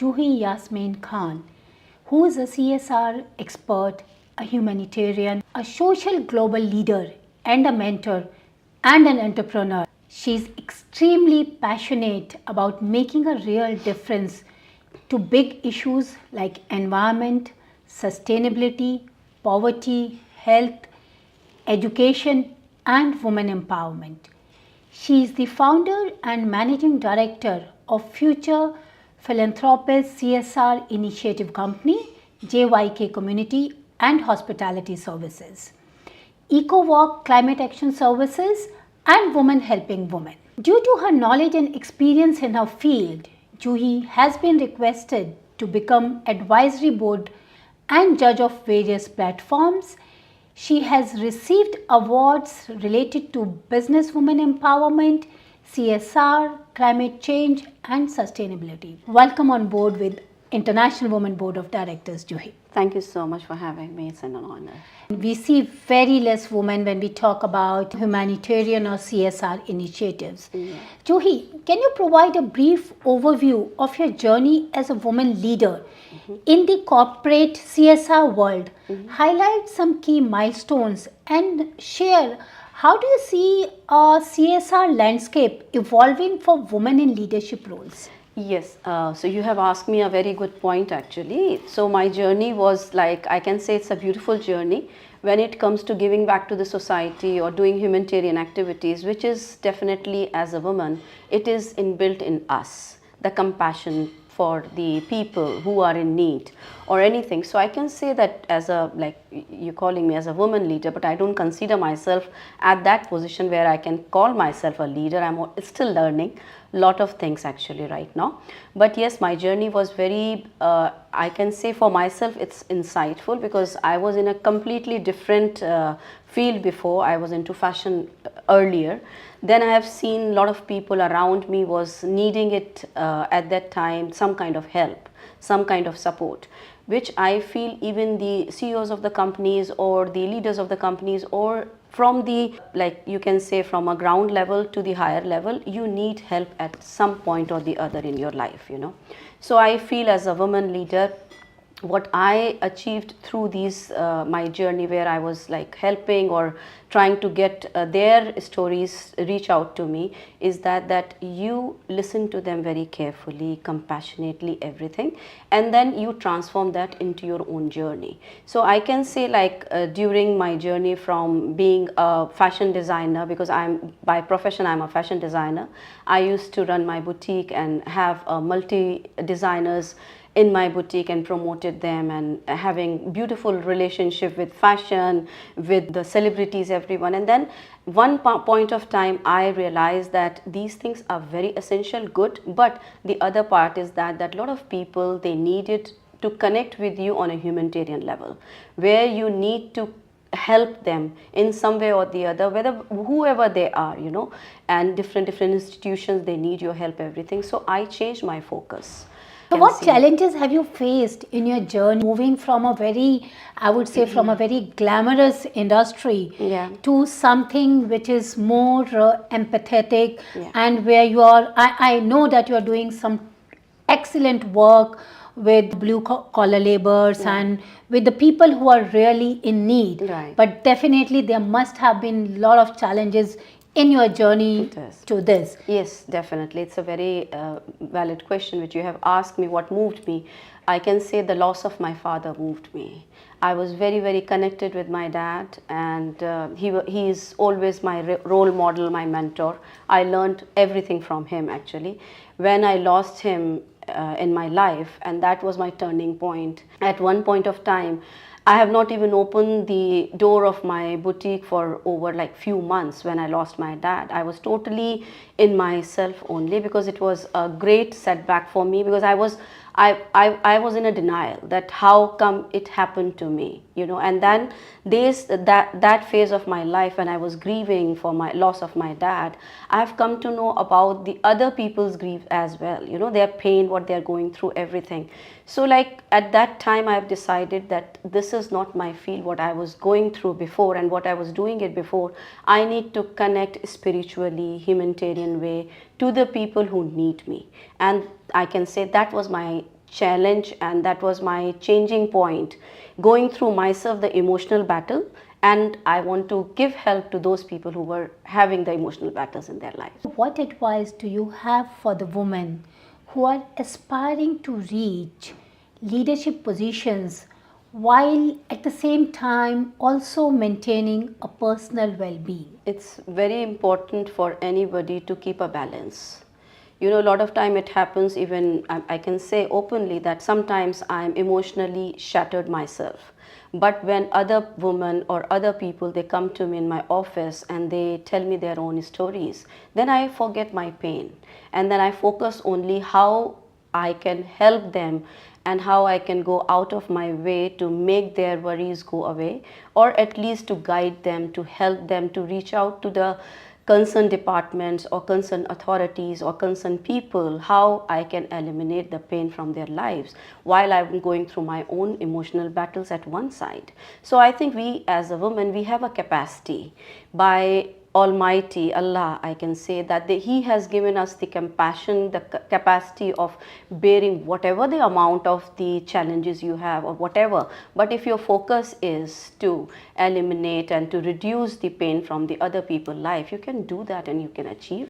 Juhi Yasmeen Khan, who is a CSR expert, a humanitarian, a social global leader, and a mentor and an entrepreneur. She's extremely passionate about making a real difference to big issues like environment, sustainability, poverty, health, education, and women empowerment. She is the founder and managing director of Future Philanthropist CSR Initiative Company, JYK Community and Hospitality Services, EcoWalk Climate Action Services, and Women Helping Women. Due to her knowledge and experience in her field, Juhi has been requested to become advisory board and judge of various platforms. She has received awards related to businesswoman empowerment, CSR, climate change, and sustainability. Welcome on board with International Women Board of Directors, Juhi. Thank you so much for having me. It's an honor. We see very less women when we talk about humanitarian or CSR initiatives. Yeah. Juhi, can you provide a brief overview of your journey as a woman leader in the corporate CSR world? Highlight some key milestones and share how do you see a CSR landscape evolving for women in leadership roles? Yes, so you have asked me a very good point actually. So my journey was like, I can say it's a beautiful journey when it comes to giving back to the society or doing humanitarian activities, which is definitely, as a woman, it is inbuilt in us, the compassion for the people who are in need or anything. So I can say that as a, like you're calling me as a woman leader, but I don't consider myself at that position where I can call myself a leader. I'm still learning lot of things actually right now. But yes, my journey was very, I can say for myself it's insightful because I was in a completely different field before. I was into fashion earlier. Then I have seen a lot of people around me was needing it at that time, some kind of help, some kind of support, which I feel even the CEOs of the companies or the leaders of the companies or from the, like you can say from a ground level to the higher level, you need help at some point or the other in your life, you know. So I feel as a woman leader, what I achieved through these my journey where I was like helping or trying to get their stories reach out to me is that you listen to them very carefully, compassionately, everything, and then you transform that into your own journey. So I can say like during my journey from being a fashion designer, because I'm by profession I'm a fashion designer, I used to run my boutique and have multi designers in my boutique and promoted them and having beautiful relationship with fashion, with the celebrities, everyone. And then one point of time I realized that these things are very essential, good, but the other part is that a lot of people, they needed to connect with you on a humanitarian level where you need to help them in some way or the other, whether whoever they are, you know, and different institutions, they need your help, everything. So I changed my focus. So what challenges have you faced in your journey moving from a very, I would say from a very glamorous industry to something which is more empathetic and where you are, I know that you are doing some excellent work with blue collar laborers and with the people who are really in need. But definitely there must have been a lot of challenges in your journey to this. Yes, definitely. It's a very valid question which you have asked me, what moved me. I can say the loss of my father moved me. I was very, very connected with my dad, and he is always my role model, my mentor. I learned everything from him actually. When I lost him in my life, and that was my turning point. At one point of time, I have not even opened the door of my boutique for over like few months when I lost my dad. I was totally in myself only because it was a great setback for me, because I was in a denial that how come it happened to me, you know. And then that phase of my life when I was grieving for my loss of my dad, I have come to know about the other people's grief as well, you know, their pain, what they're going through, everything. So like at that time I have decided that this is not my field, what I was going through before and what I was doing it before. I need to connect spiritually, humanitarian way to the people who need me. And I can say that was my challenge, and that was my changing point, going through myself the emotional battle, and I want to give help to those people who were having the emotional battles in their life. What advice do you have for the women who are aspiring to reach leadership positions while at the same time also maintaining a personal well-being? It's very important for anybody to keep a balance. You know, a lot of time it happens, even I can say openly that sometimes I'm emotionally shattered myself. But when other women or other people, they come to me in my office and they tell me their own stories, then I forget my pain. And then I focus only how I can help them and how I can go out of my way to make their worries go away, or at least to guide them, to help them to reach out to the concerned departments or concerned authorities or concerned people, how I can eliminate the pain from their lives while I'm going through my own emotional battles at one side. So I think we as a woman, we have a capacity by Almighty Allah, I can say that He has given us the compassion, the capacity of bearing whatever the amount of the challenges you have or whatever. But if your focus is to eliminate and to reduce the pain from the other people's life, you can do that and you can achieve